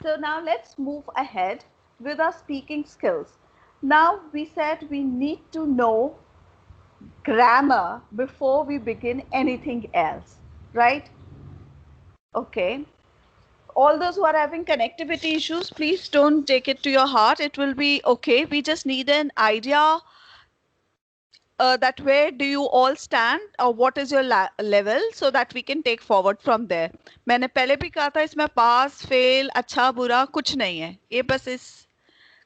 So now let's move ahead with our speaking skills. Now we said we need to know grammar before we begin anything else, right? Okay. All those who are having connectivity issues, please don't take it to your heart. It will be okay. We just need an idea that where do you all stand or what is your level so that we can take forward from there. मैंने पहले भी कहा था इसमें pass fail अच्छा बुरा कुछ नहीं है, ये बस इस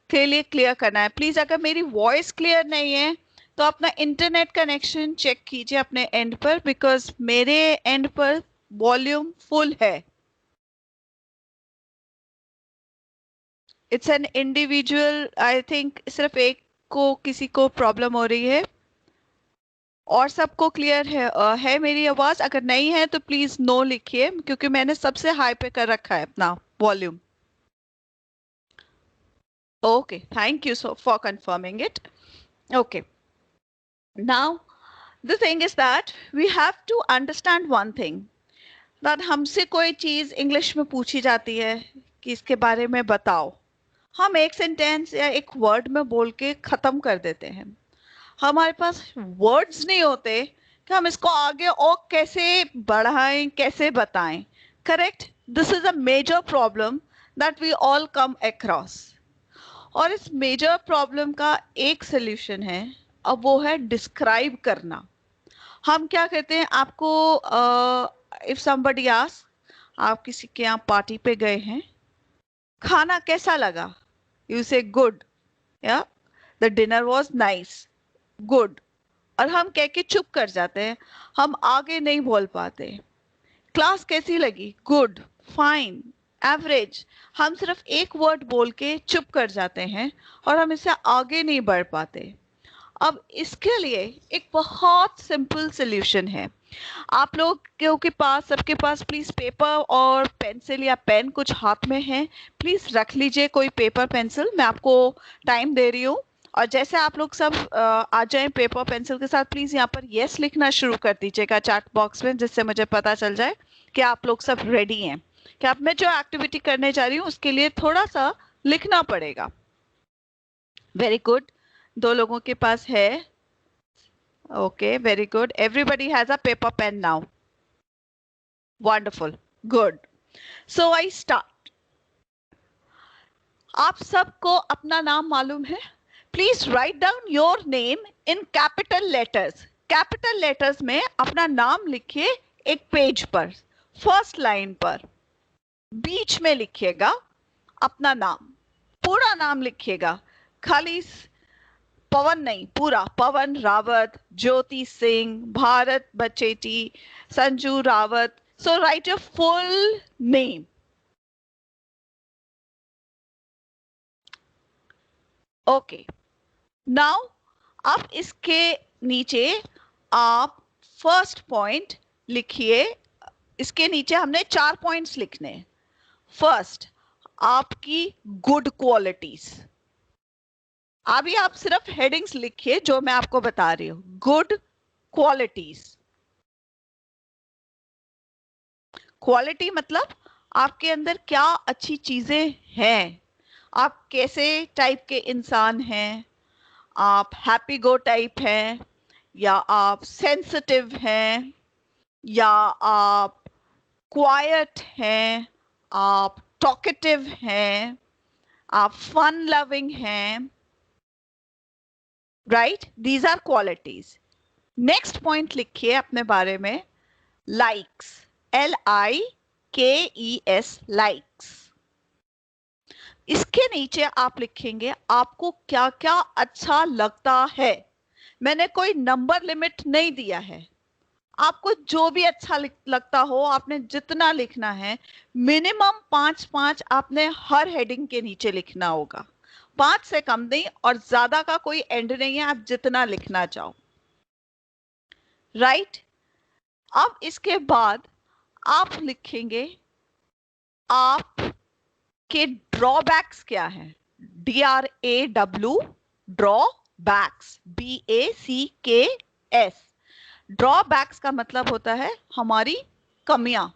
के लिए क्लियर करना है. प्लीज अगर मेरी वॉइस क्लियर नहीं है तो अपना इंटरनेट कनेक्शन चेक कीजिए अपने एंड पर, बिकॉज मेरे एंड पर वॉल्यूम फुल है. It's an individual, I think सिर्फ एक को किसी को प्रॉब्लम हो रही है और सबको क्लियर है मेरी आवाज. अगर नहीं है तो प्लीज नो लिखिए, क्योंकि मैंने सबसे हाई पे कर रखा है अपना volume. Okay, thank you so for confirming it. Okay, now the thing is that we have to understand one thing, that हमसे कोई चीज इंग्लिश में पूछी जाती है कि इसके बारे में बताओ, हम एक सेंटेंस या एक वर्ड में बोल के खत्म कर देते हैं. हमारे पास वर्ड्स नहीं होते कि हम इसको आगे और कैसे बढ़ाएं, कैसे बताएं. Correct, this is a major problem that we all come across. और इस मेजर प्रॉब्लम का एक सोल्यूशन है, अब वो है डिस्क्राइब करना. हम क्या कहते हैं, आपको इफ समबडी आस्क, आप किसी के यहाँ पार्टी पे गए हैं, खाना कैसा लगा, यू से गुड, या the dinner was nice, good. और हम कह के चुप कर जाते हैं, हम आगे नहीं बोल पाते. क्लास कैसी लगी, गुड, फाइन, एवरेज. हम सिर्फ एक वर्ड बोल के चुप कर जाते हैं और हम इससे आगे नहीं बढ़ पाते. अब इसके लिए एक बहुत सिंपल सॉल्यूशन है. आप लोगों के पास, सबके पास प्लीज पेपर और पेंसिल या पेन कुछ हाथ में है, प्लीज रख लीजिए कोई पेपर पेंसिल. मैं आपको टाइम दे रही हूँ, और जैसे आप लोग सब आ जाएं पेपर पेंसिल के साथ, प्लीज यहाँ पर यस लिखना शुरू कर दीजिएगा चैट बॉक्स में, जिससे मुझे पता चल जाए कि आप लोग सब रेडी हैं, कि आप मैं जो एक्टिविटी करने जा रही हूँ उसके लिए थोड़ा सा लिखना पड़ेगा. वेरी गुड, 2 लोगों के पास है. Okay, very good. Everybody has a paper pen now. Wonderful, good. So I start. आप सबको अपना नाम मालूम है? Please write down your name in capital letters. Capital letters में अपना नाम लिखिए एक पेज पर, फर्स्ट लाइन पर. बीच में लिखिएगा अपना नाम, पूरा नाम लिखिएगा, खाली पवन नहीं, पूरा. Pawan Rawat, Jyoti Singh, Bharat Bacheti, Sanju Rawat. So write your full name. Okay, now अब इसके नीचे आप फर्स्ट पॉइंट लिखिए. इसके नीचे हमने 4 पॉइंट्स लिखने. फर्स्ट, आपकी गुड क्वालिटीज. अभी आप सिर्फ हेडिंग्स लिखिए जो मैं आपको बता रही हूं. Good qualities. क्वालिटी मतलब आपके अंदर क्या अच्छी चीजें हैं, आप कैसे टाइप के इंसान हैं, आप हैप्पी गो टाइप हैं, या आप सेंसिटिव हैं, या आप क्वाइट हैं, आप टॉकेटिव हैं, आप फन लविंग हैं. Right, these are qualities. Next point लिखिए अपने बारे में, लाइक्स. LIKES, likes. इसके नीचे आप लिखेंगे आपको क्या क्या अच्छा लगता है. मैंने कोई नंबर लिमिट नहीं दिया है, आपको जो भी अच्छा लगता हो आपने जितना लिखना है. मिनिमम 5 आपने हर हेडिंग के नीचे लिखना होगा, 5 से कम नहीं, और ज्यादा का कोई एंड नहीं है, आप जितना लिखना चाहो. राइट, अब इसके बाद आप लिखेंगे आप के ड्रॉबैक्स क्या है. DRAW, drawbacks, BACKS. ड्रॉबैक्स का मतलब होता है हमारी कमियां,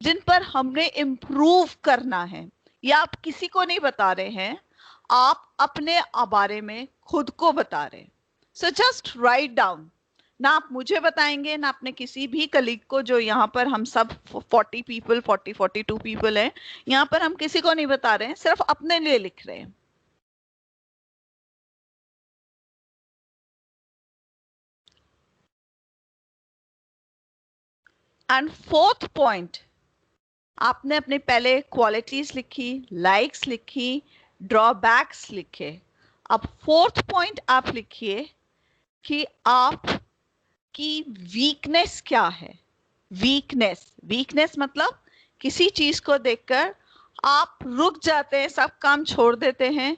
जिन पर हमने इम्प्रूव करना है, या आप किसी को नहीं बता रहे हैं, आप अपने बारे में खुद को बता रहे हैं. So just write down. ना आप मुझे बताएंगे, ना अपने किसी भी कलीग को. जो यहाँ पर हम सब 40 पीपल, 42 पीपल हैं, यहाँ पर हम किसी को नहीं बता रहे हैं, सिर्फ अपने लिए लिख रहे हैं. एंड फोर्थ पॉइंट, आपने अपने पहले क्वालिटीज लिखी, लाइक्स लिखी, ड्रॉबैक्स लिखे. अब फोर्थ पॉइंट आप लिखिए कि आपकी वीकनेस क्या है. वीकनेस मतलब किसी चीज को देखकर आप रुक जाते हैं, सब काम छोड़ देते हैं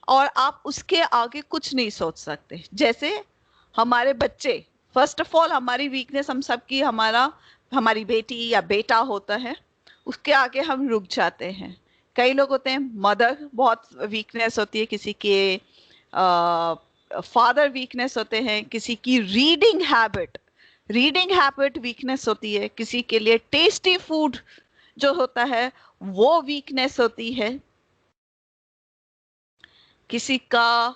और आप उसके आगे कुछ नहीं सोच सकते. जैसे हमारे बच्चे, फर्स्ट ऑफ ऑल हमारी वीकनेस हम सबकी, हमारी बेटी या बेटा होता है, उसके आगे हम रुक जाते हैं. कई लोग होते हैं, मदर बहुत वीकनेस होती है, किसी के फादर वीकनेस होते हैं, किसी की रीडिंग हैबिट वीकनेस होती है, किसी के लिए टेस्टी फूड जो होता है वो वीकनेस होती है, किसी का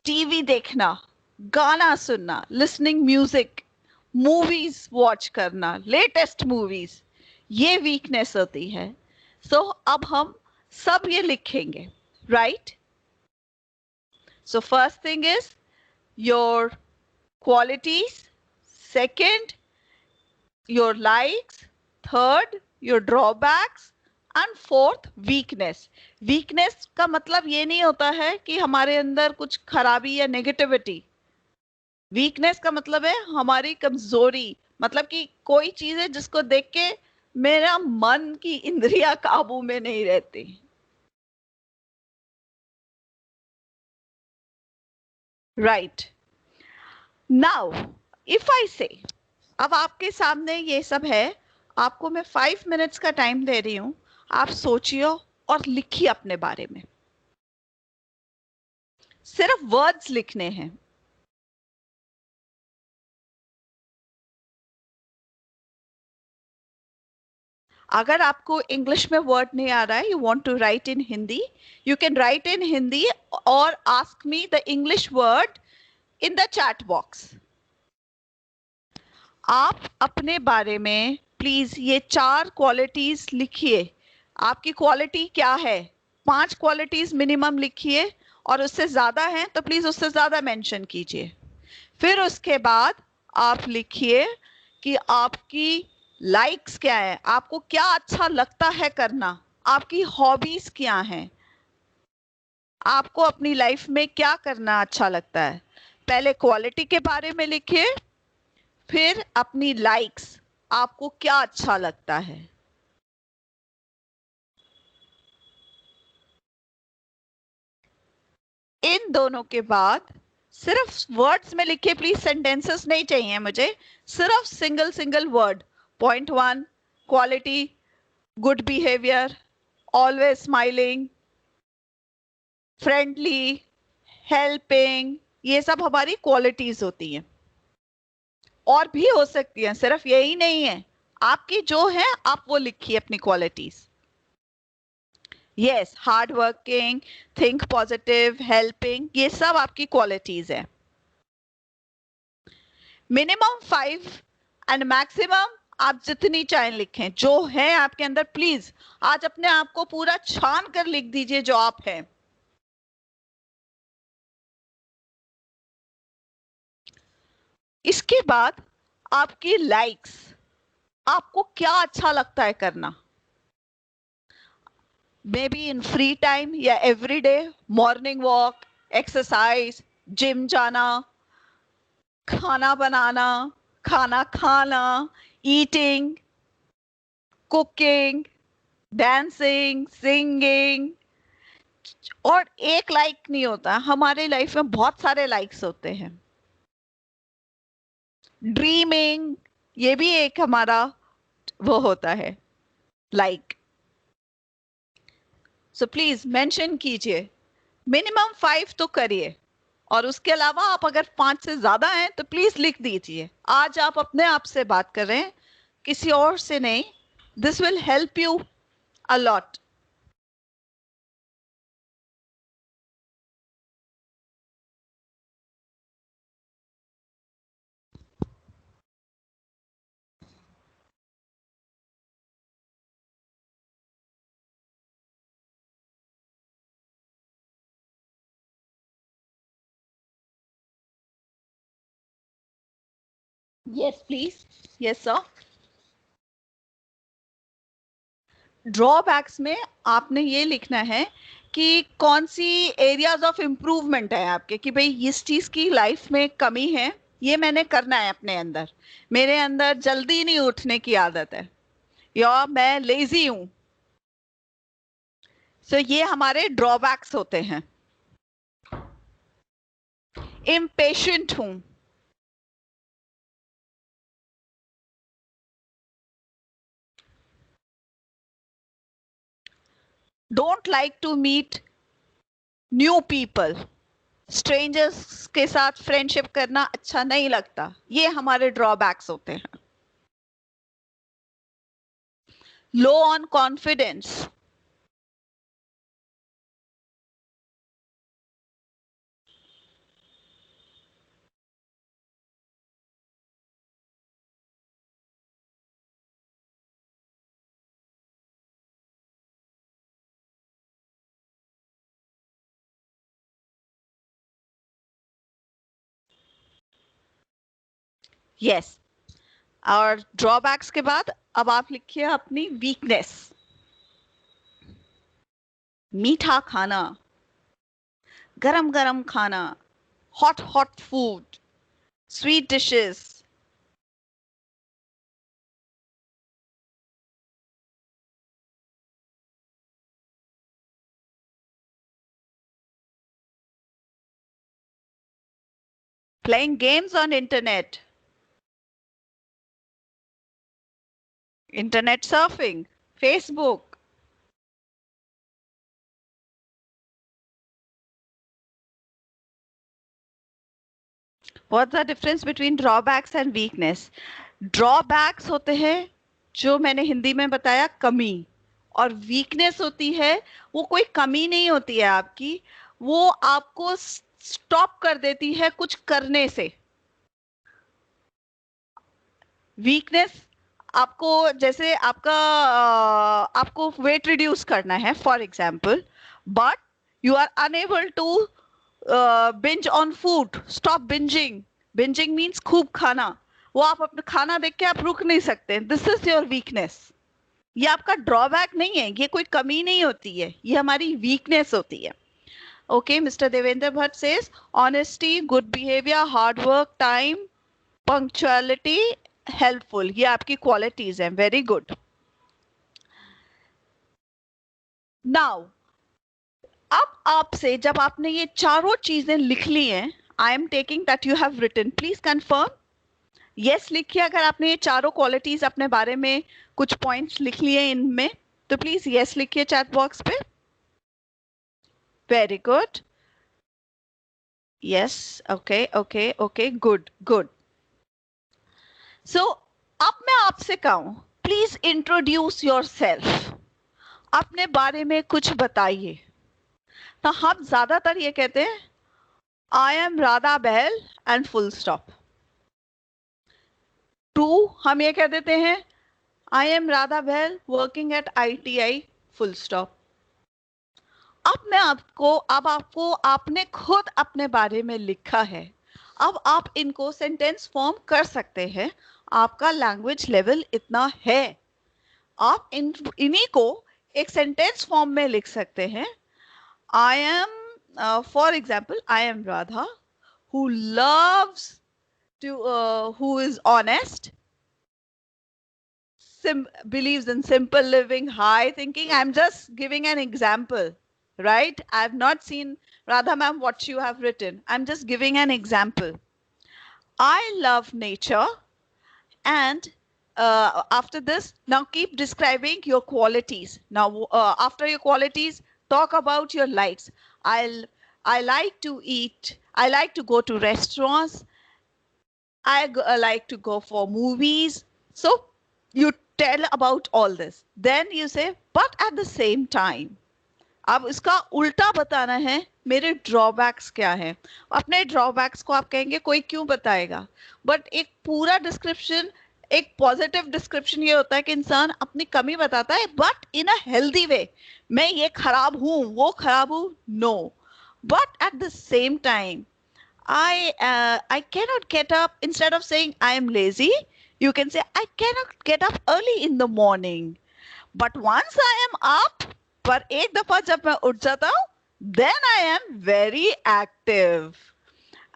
टीवी देखना, गाना सुनना, लिसनिंग म्यूजिक, मूवीज वॉच करना, लेटेस्ट मूवीज, ये वीकनेस होती है. सो अब हम सब ये लिखेंगे, right? So first thing is your qualities, second your likes, third your drawbacks and fourth weakness. weakness का मतलब ये नहीं होता है कि हमारे अंदर कुछ खराबी या नेगेटिविटी. weakness का मतलब है हमारी कमजोरी, मतलब कि कोई चीज है जिसको देख के मेरा मन की इंद्रियां काबू में नहीं रहती. राइट. नाउ इफ आई से, अब आपके सामने ये सब है, आपको मैं 5 मिनट्स का टाइम दे रही हूं, आप सोचिए और लिखिए अपने बारे में. सिर्फ वर्ड्स लिखने हैं. अगर आपको इंग्लिश में वर्ड नहीं आ रहा है, you want to write in Hindi, you can write in Hindi और ask me the English word in the chat box. आप अपने बारे में प्लीज ये 4 क्वालिटीज लिखिए. आपकी क्वालिटी क्या है? 5 क्वालिटीज मिनिमम लिखिए, और उससे ज्यादा है तो प्लीज उससे ज्यादा मेंशन कीजिए. फिर उसके बाद आप लिखिए कि आपकी लाइक्स क्या है, आपको क्या अच्छा लगता है करना, आपकी हॉबीज क्या हैं, आपको अपनी लाइफ में क्या करना अच्छा लगता है. पहले क्वालिटी के बारे में लिखिए, फिर अपनी लाइक्स, आपको क्या अच्छा लगता है. इन दोनों के बाद सिर्फ वर्ड्स में लिखिए प्लीज, सेंटेंसेस नहीं चाहिए मुझे, सिर्फ single word. Point 1 quality, good behaviour, always smiling, friendly, helping, ये सब हमारी क्वालिटीज होती हैं. और भी हो सकती हैं, सिर्फ यही नहीं है. आपकी जो है आप वो लिखिए अपनी qualities. Yes, hard working, think positive, helping, ये सब आपकी क्वालिटीज है. मिनिमम 5 एंड मैक्सिमम आप जितनी चाहें लिखें, जो है आपके अंदर. प्लीज आज अपने आप को पूरा छान कर लिख दीजिए जो आप हैं. इसके बाद आपकी लाइक्स, आपको क्या अच्छा लगता है करना, maybe in free time या every day, morning walk, exercise, gym जाना, खाना बनाना, खाना खाना, ईटिंग, कुकिंग, डांसिंग, सिंगिंग. और एक लाइक नहीं होता, हमारे लाइफ में बहुत सारे लाइक्स होते हैं. ड्रीमिंग, ये भी एक हमारा वो होता है, लाइक. सो प्लीज मेंशन कीजिए. मिनिमम 5 तो करिए, और उसके अलावा आप अगर 5 से ज्यादा हैं तो प्लीज लिख दीजिए. आज आप अपने आप से बात कर रहे हैं, किसी और से नहीं. This will help you a lot. Yes, please. Yes, sir. Drawbacks में आपने ये लिखना है कि कौन सी एरियाज ऑफ इम्प्रूवमेंट है आपके, कि भाई इस चीज की लाइफ में कमी है, ये मैंने करना है अपने अंदर। मेरे अंदर जल्दी नहीं उठने की आदत है, या मैं लेजी हूं। सो ये हमारे ड्रॉबैक्स होते हैं। इम्पेशेंट हूं। Don't like to meet new people. Strangers के साथ फ्रेंडशिप करना अच्छा नहीं लगता। ये हमारे ड्रॉबैक्स होते हैं। लो ऑन कॉन्फिडेंस। यस। और ड्रॉबैक्स के बाद अब आप लिखिए अपनी वीकनेस। मीठा खाना, गरम गरम खाना, hot hot food, sweet dishes. Playing games on internet, internet surfing, Facebook. What's the difference between drawbacks and weakness? Drawbacks होते हैं जो मैंने हिंदी में बताया, कमी। और वीकनेस होती है, वो कोई कमी नहीं होती है आपकी, वो आपको स्टॉप कर देती है कुछ करने से। वीकनेस आपको, जैसे आपका आपको वेट रिड्यूस करना है for example, but you are unable to binge on food. Stop binging. Binging means खूब खाना। वो आप अपना खाना देख के आप रुक नहीं सकते। This is your weakness. ये आपका ड्रॉबैक नहीं है, ये कोई कमी नहीं होती है, ये हमारी वीकनेस होती है। Okay, mister Devendra Bhatt says honesty, good behaviour, hard work, time, punctuality, helpful, ये आपकी क्वालिटीज हैं। Very good. नाउ अब आपसे, जब आपने ये चारों चीजें लिख ली हैं, I am taking that you have written, please confirm. Yes लिखिए अगर आपने ये चारों क्वालिटीज अपने बारे में कुछ पॉइंट्स लिख लिए इनमें, तो प्लीज यस लिखिए चैट बॉक्स पे। Very good. Yes. Okay okay okay, good good. So अब मैं आपसे कहूं, प्लीज इंट्रोड्यूस योर सेल्फ। अपने बारे में कुछ बताइए। तो हम ज्यादातर ये कहते हैं, I am Radha Behl and full stop. Two, हम ये कह देते हैं, I am Radha Behl working at ITI, full stop. अब आपको आपने खुद अपने बारे में लिखा है, अब आप इनको सेंटेंस फॉर्म कर सकते हैं। आपका लैंग्वेज लेवल इतना है, आप इन्हीं को एक सेंटेंस फॉर्म में लिख सकते हैं। I M, for example, I am Radha who loves to who is honest, believes in simple living, high thinking. I'm just giving an example, right? I've not seen, Radha ma'am, what you have written. I'm just giving an example. I love nature. And after this, now keep describing your qualities. Now, after your qualities, talk about your likes. I like to eat. I like to go to restaurants. I like to go for movies. So you tell about all this. Then you say, but at the same time, अब इसका उल्टा बताना है, मेरे drawbacks क्या हैं। अपने drawbacks को आप कहेंगे कोई क्यों बताएगा, बट एक पूरा डिस्क्रिप्शन, एक पॉजिटिव डिस्क्रिप्शन ये होता है कि इंसान अपनी कमी बताता है, but in a healthy way. मैं ये खराब हूं, वो खराब हूं, no, but at the same time I cannot get up. Instead of saying I am lazy, you can say I cannot get up early in the morning. But once I am up, पर एक दफा जब मैं उठ जाता हूँ, then I am very active.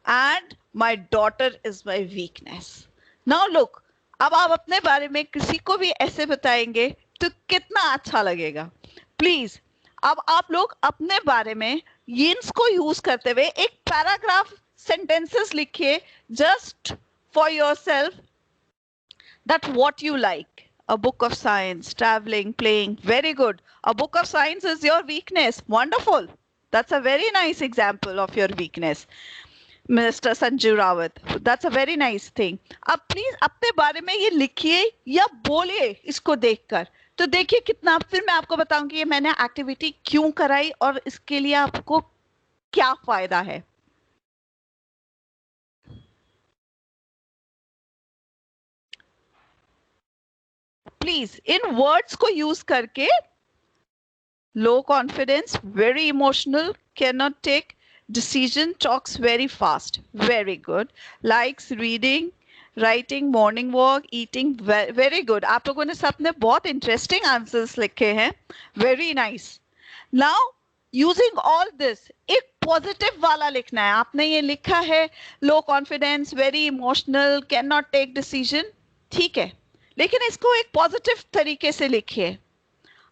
And my daughter is my weakness. Now look, अब आप अपने बारे में किसी को भी ऐसे बताएंगे तो कितना अच्छा लगेगा. प्लीज अब आप लोग अपने बारे में यिन्स को यूज करते हुए एक पैराग्राफ सेंटेंसेस लिखिए just for yourself, that what you like. A book of science, traveling, playing, very good. A book of science is your weakness. Wonderful. That's a very nice example of your weakness. Mister Sanjeev Rawat, that's a very nice thing. अब please अपने बारे में ये लिखिए या बोलिए इसको देखकर. तो देखिए कितना, फिर मैं आपको बताऊंगी ये मैंने एक्टिविटी क्यों कराई और इसके लिए आपको क्या फायदा है. प्लीज इन वर्ड्स को यूज करके, low confidence, very emotional, cannot take decision, talks very fast. Very good. Likes reading, writing, morning walk, eating. Very good. आप लोगों ने सबने बहुत interesting answers लिखे हैं. Very nice. Now using all this, एक पॉजिटिव वाला लिखना है. आपने ये लिखा है low confidence, very emotional, can not take decision. ठीक है, लेकिन इसको एक पॉजिटिव तरीके से लिखिए.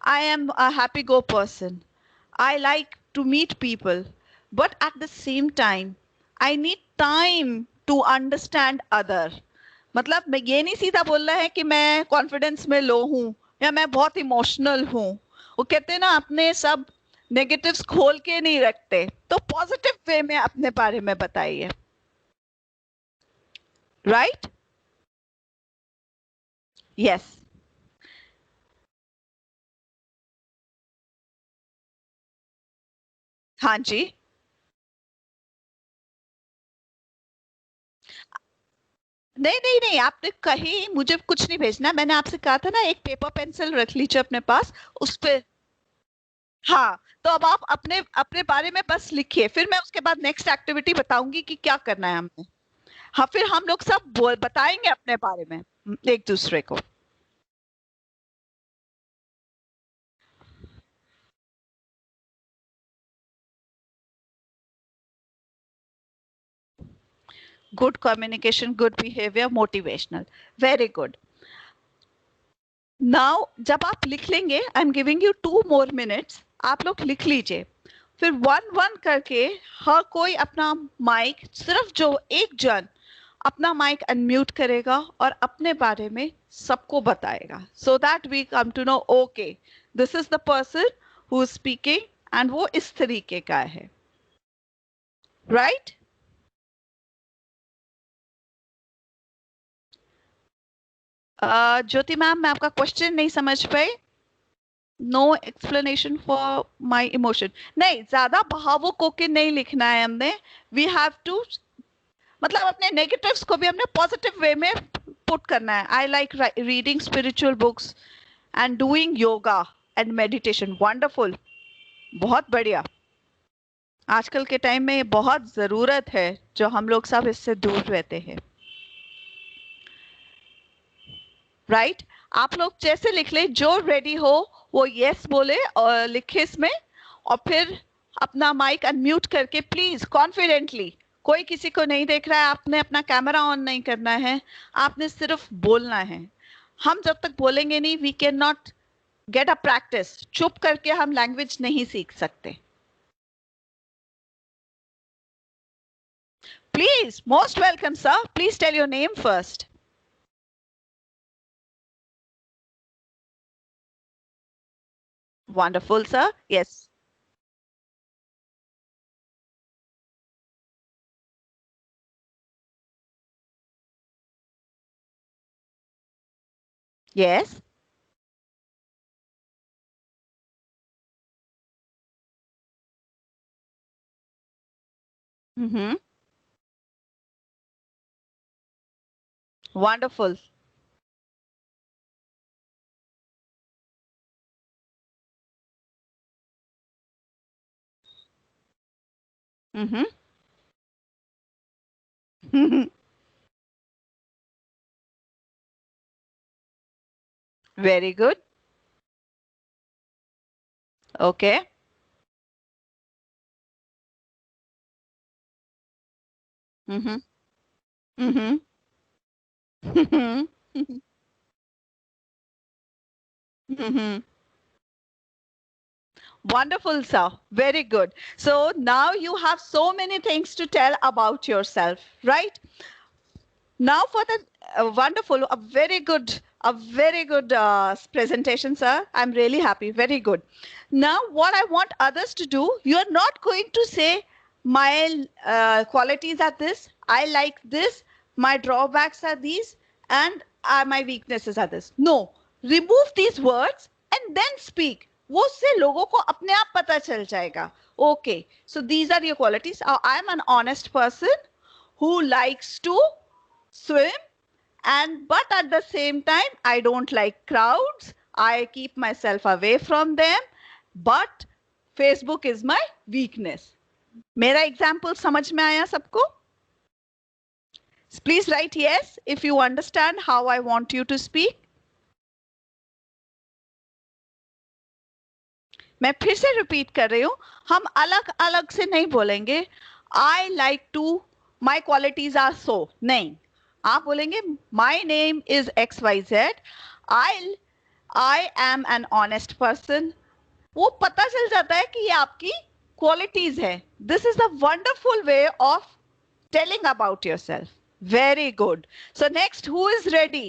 I am a happy go person. I like to meet people. But at the same time, I need time to understand other. मतलब मैं ये नहीं सीधा बोल रहा है कि मैं कॉन्फिडेंस में लो हूँ या मैं बहुत इमोशनल हूँ. वो कहते हैं ना, अपने सब नेगेटिव्स खोल के नहीं रखते. तो पॉजिटिव वे में अपने बारे में बताइए. राइट? यस. हाँ जी. नहीं नहीं नहीं, आपने कहीं मुझे कुछ नहीं भेजना. मैंने आपसे कहा था ना एक पेपर पेंसिल रख लीजिए अपने पास, उस पे. हाँ, तो अब आप अपने अपने बारे में बस लिखिए, फिर मैं उसके बाद नेक्स्ट एक्टिविटी बताऊंगी कि क्या करना है हमने. हाँ, फिर हम लोग सब बताएंगे अपने बारे में एक दूसरे को. Good communication, good behaviour, motivational. Very good. Now जब आप लिख लेंगे, I am giving you 2 more minutes. आप लोग लिख लीजिए, फिर वन वन करके हर कोई अपना माइक, सिर्फ जो एक जन अपना माइक अनम्यूट करेगा और अपने बारे में सबको बताएगा, so that we come to know okay this is the person who is speaking and वो इस तरीके का है. राइट? ज्योति मैम, मैं आपका क्वेश्चन नहीं समझ पाई. No explanation for my emotion. नहीं, ज्यादा भावुक होके नहीं लिखना है हमने. वी हैव टू, मतलब अपने नेगेटिव्स को भी हमने पॉजिटिव वे में पुट करना है. I like reading spiritual books and doing yoga and meditation. Wonderful. बहुत बढ़िया. आजकल के टाइम में ये बहुत जरूरत है, जो हम लोग सब इससे दूर रहते हैं. राइट? आप लोग जैसे लिख ले, जो रेडी हो वो यस बोले और लिखे इसमें, और फिर अपना माइक अनम्यूट करके प्लीज कॉन्फिडेंटली, कोई किसी को नहीं देख रहा है, आपने अपना कैमरा ऑन नहीं करना है, आपने सिर्फ बोलना है. हम जब तक बोलेंगे नहीं, we can not get a practice. चुप करके हम लैंग्वेज नहीं सीख सकते. Please, most welcome sir. Please tell your name first. Wonderful, sir. Yes. Yes. Mm-hmm. Wonderful. Mm-hmm. Very good. Okay. Mm-hmm. Mm-hmm. Mm-hmm. Wonderful, sir. Very good. So now you have so many things to tell about yourself, right? Now for the wonderful, a very good presentation, sir. I'm really happy. Very good. Now, what I want others to do, you're not going to say my qualities are this, I like this, my drawbacks are these, and my weaknesses are this. No, remove these words and then speak. वो उससे लोगों को अपने आप पता चल जाएगा. Okay, so these are your qualities. I'm an honest person who likes to swim, and but at the same time I don't like crowds. I keep myself away from them, but Facebook is my weakness. मेरा example समझ में आया सबको? Please write yes if you understand how I want you to speak. मैं फिर से repeat कर रही हूँ, हम अलग अलग से नहीं बोलेंगे I like to, my qualities are so, नहीं, आप बोलेंगे my name is X Y Z, I I am an honest person. वो पता चल जाता है कि ये आपकी क्वालिटीज है. This is the wonderful way of telling about yourself. Very good. So next, who is ready?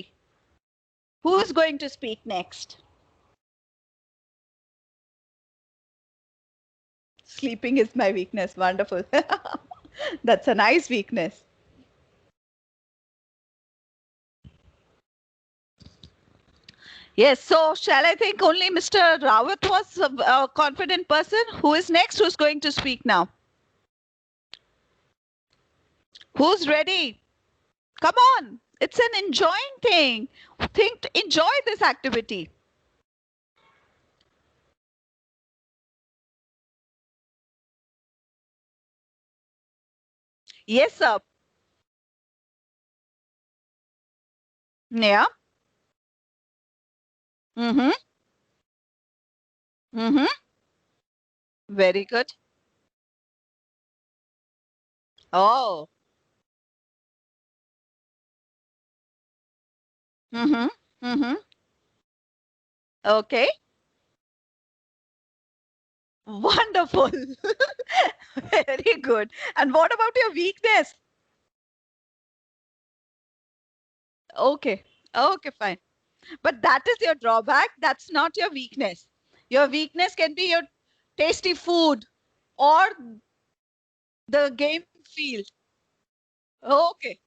Who is going to speak next? Sleeping is my weakness. Wonderful. That's a nice weakness. Yes, so shall I think only Mr. Rawat was a confident person? Who is next? Who's going to speak now? Who's ready? Come on. It's an enjoying thing. Enjoy this activity. Yes, sir. Yeah. Mm-hmm. Mm-hmm. Very good. Oh. Mm-hmm. Mm-hmm. Okay. Wonderful. Very good. And what about your weakness? Okay. Okay, fine. But that is your drawback. That's not your weakness. Your weakness can be your tasty food or the game field. Okay.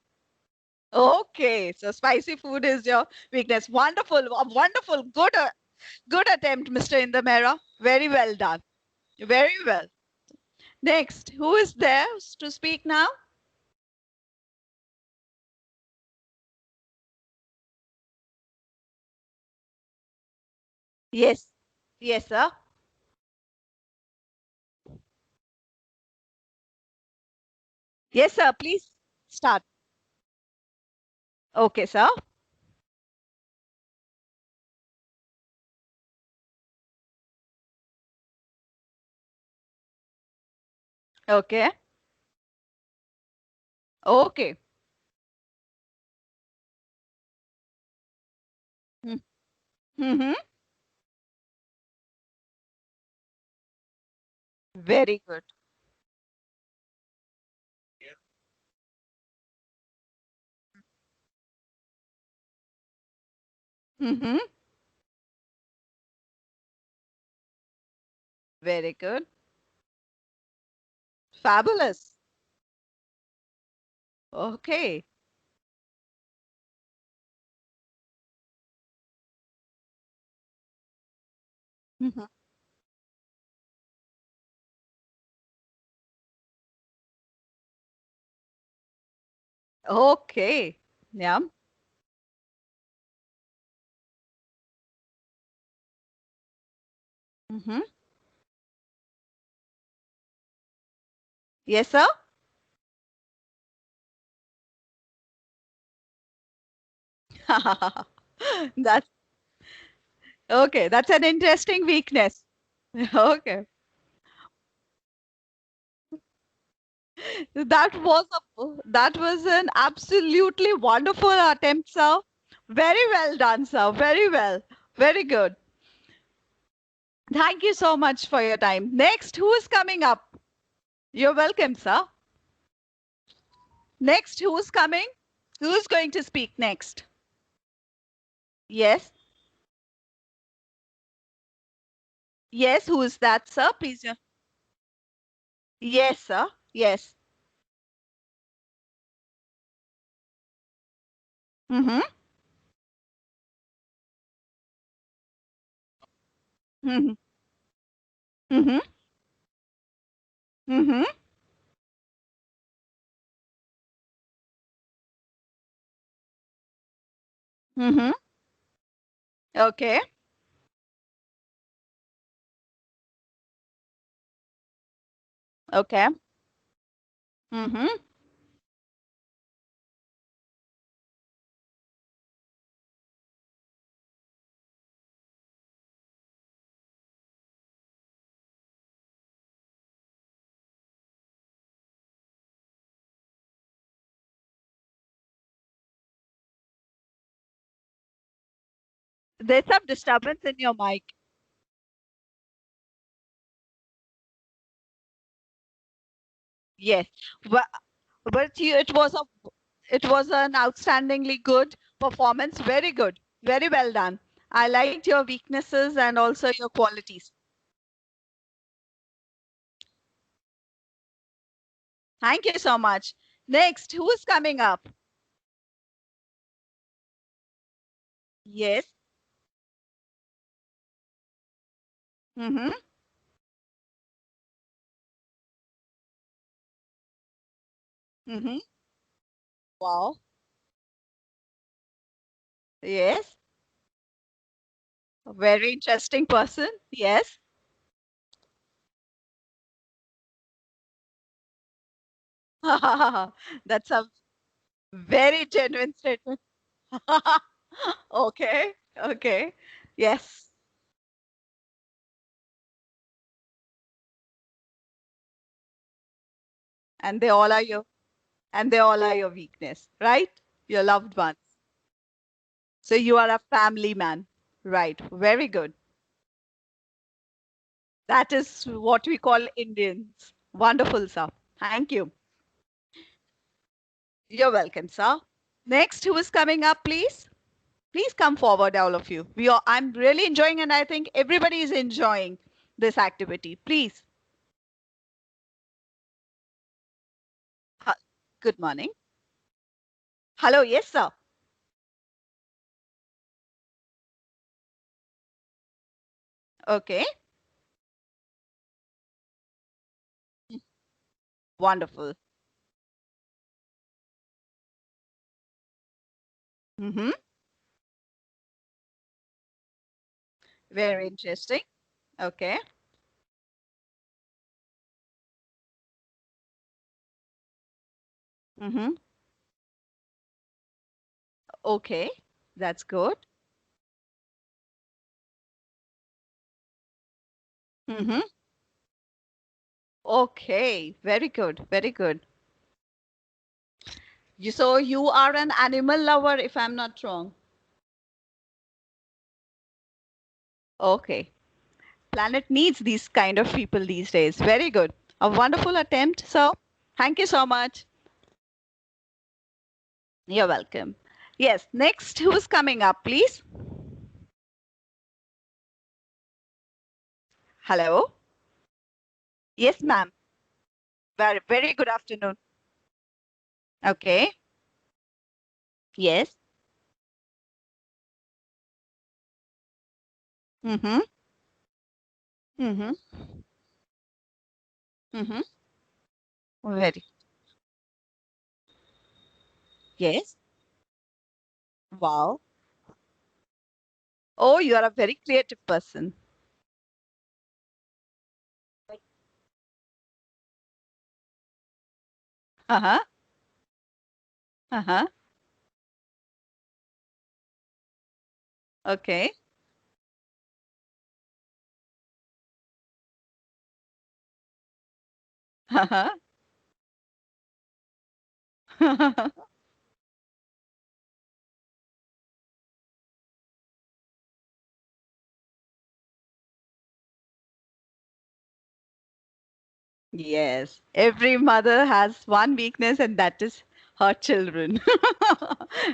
Okay. So spicy food is your weakness. Wonderful. Wonderful. Good attempt, Mr. Indamera. Very well done. Very well. Next, who is there to speak now? Yes. Yes, sir. Yes, sir. Please start. Okay, sir. Okay. Okay. Mm-hmm. Very good. Mm-hmm. Very good. Fabulous. Okay. Mhm. Okay. Yeah. Mm-hmm. Yes, sir. That's okay. That's an interesting weakness. Okay. That was an absolutely wonderful attempt, sir. Very well done, sir. Very well. Very good. Thank you so much for your time. Next, who is coming up? You're welcome, sir. Next, who's coming? Who's going to speak next? Yes. Yes, who is that, sir? Please. Yes, sir. Yes. Mm-hmm. Mm-hmm. Mm-hmm. Mm-hmm. Mm-hmm. Okay. Okay. Mm-hmm. There's some disturbance in your mic. Yes. But, it was an outstandingly good performance. Very good. Very well done. I liked your weaknesses and also your qualities. Thank you so much. Next, who is coming up? Yes. Mm-hmm. Mm-hmm. Wow. Yes. A very interesting person. Yes. That's a very genuine statement. Okay. Okay. Yes. And they all are your and they all are your weakness, right? Your loved ones. So you are a family man. Right. Very good. That is what we call Indians. Wonderful, sir. Thank you. You're welcome, sir. Next, who is coming up, please? Please come forward, all of you. I'm really enjoying, and I think everybody is enjoying this activity. Please. Ha- Good morning. Hello. Yes, sir. Okay. Wonderful. Mm-hmm. Very interesting. Okay. Mm-hmm. Okay. That's good. Mm-hmm. Okay. Very good. Very good. So you are an animal lover, if I'm not wrong. Okay. Planet needs these kind of people these days. Very good. A wonderful attempt, sir. Thank you so much. You're welcome. Yes, next, who's coming up, please? Hello? Yes, ma'am. Very, very good afternoon. Okay. Yes. Mm-hmm. Mm-hmm. Mm-hmm. Very. Yes. Wow. Oh, you are a very creative person. Uh-huh. Uh-huh. Okay. Yes, every mother has one weakness, and that is her children.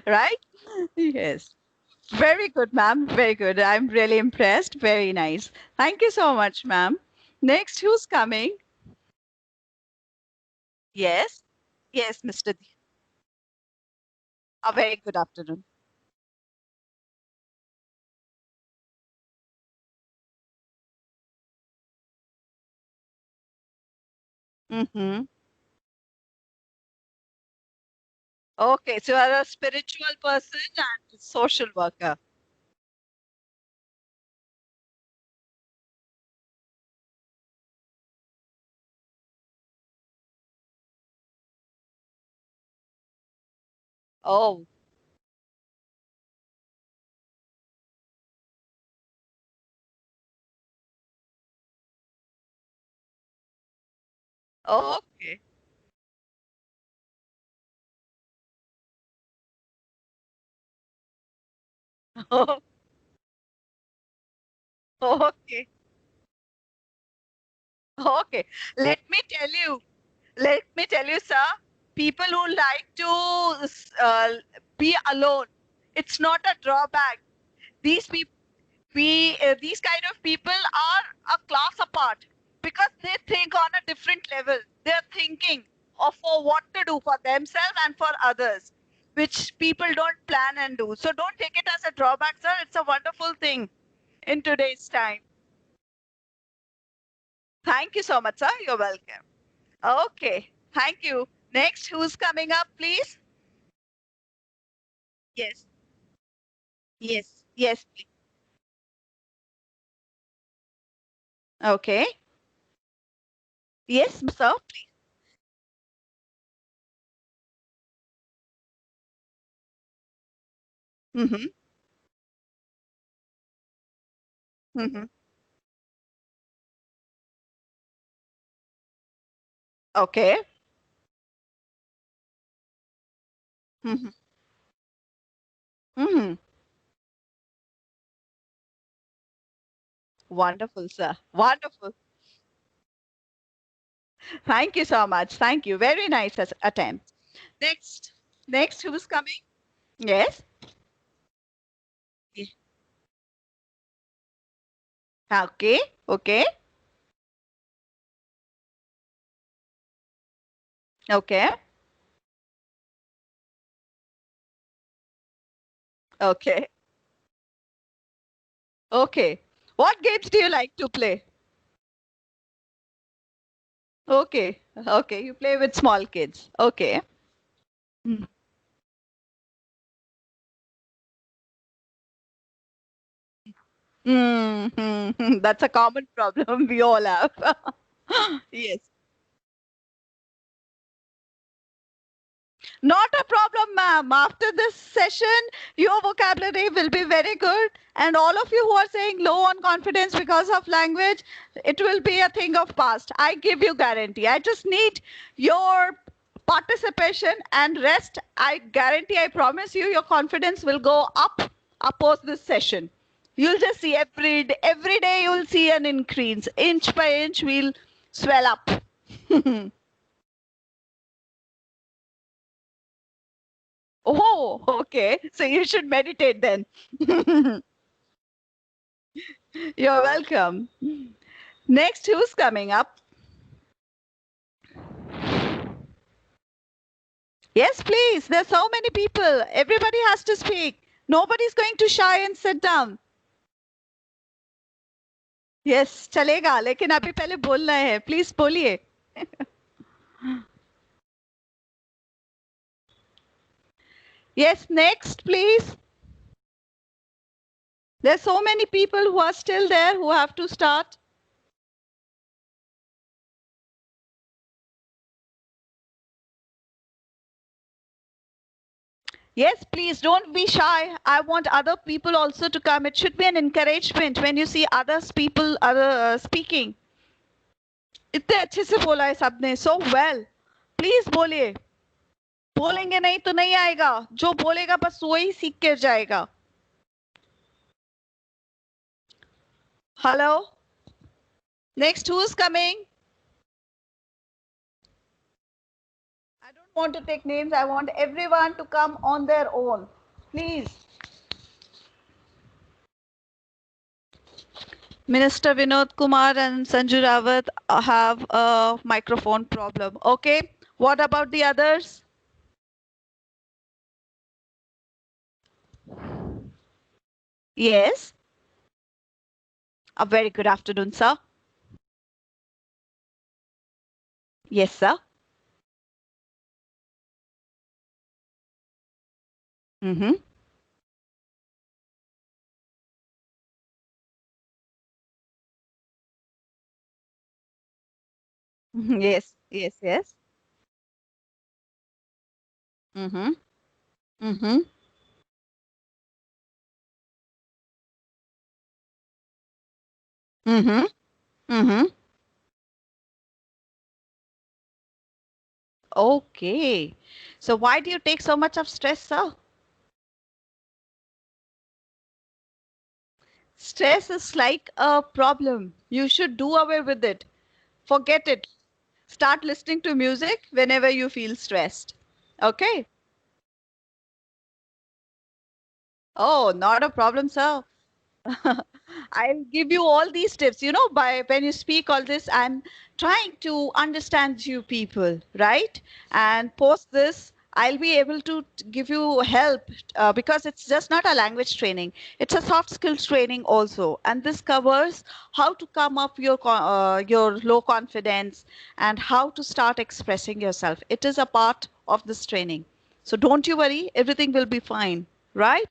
Right? Yes. Very good, ma'am. Very good. I'm really impressed. Very nice. Thank you so much, ma'am. Next, who's coming? Yes. Yes, Mr. A very good afternoon. Mm-hmm. Okay, so you are a spiritual person and social worker. Oh, okay. Okay. Okay. Let me tell you. Let me tell you, sir, people who like to uh, be alone, it's not a drawback. These people, these kind of people are a class apart because they think on a different level. They're thinking of for what to do for themselves and for others, which people don't plan and do. So don't take it as a drawback, sir. It's a wonderful thing in today's time. Thank you so much, sir. You're welcome. Okay. Thank you. Next, who's coming up, please? Yes. Yes. Yes, please. Okay. Yes, sir. Mm-hmm. Mm-hmm. Okay. Mm-hmm. Mm-hmm. Wonderful, sir. Wonderful. Thank you so much. Thank you. Very nice attempt. Next. Next, who's coming? Yes. Ye- Okay. Okay. Okay. Okay. Okay. What games do you like to play? Okay. Okay. You play with small kids. Okay. Mm-hmm. That's a common problem we all have. Yes. Not a problem, ma'am. After this session, your vocabulary will be very good. And all of you who are saying low on confidence because of language, it will be a thing of past. I give you guarantee. I just need your participation and rest. I guarantee, I promise you, your confidence will go up post this session. You'll just see every day you'll see an increase. Inch by inch, we'll swell up. Oh, okay. So you should meditate then. You're welcome. Next, who's coming up? Yes, please. There's so many people. Everybody has to speak. Nobody's going to shy and sit down. Yes, चलेगा लेकिन अभी पहले बोलना है please बोलिए. Yes, next please. There's so many people who are still there who have to start. Yes, please don't be shy. I want other people also to come. It should be an encouragement when you see others people other speaking. इतने अच्छे से बोला है सबने. So well. Please बोलिए. बोलेंगे नहीं तो नहीं आएगा. जो बोलेगा बस वही सीख कर जाएगा. Hello. Next, who's coming? I don't want to take names. I want everyone to come on their own. Please. Minister Vinod Kumar and Sanju Rawat have a microphone problem. Okay. What about the others? Yes. A very good afternoon, sir. Yes, sir. Mm-hmm. Yes, yes, yes. Mm-hmm. Mm-hmm. Mm-hmm. Mm-hmm. Okay. So why do you take so much of stress, sir? Stress is like a problem. You should do away with it. Forget it. Start listening to music whenever you feel stressed. Okay? Oh, not a problem, sir. I'll give you all these tips. You know, by when you speak all this, I'm trying to understand you people, right? And post this, I'll be able to give you help because it's just not a language training. It's a soft skills training also, and this covers how to come up your low confidence and how to start expressing yourself. It is a part of this training. So don't you worry, everything will be fine, right?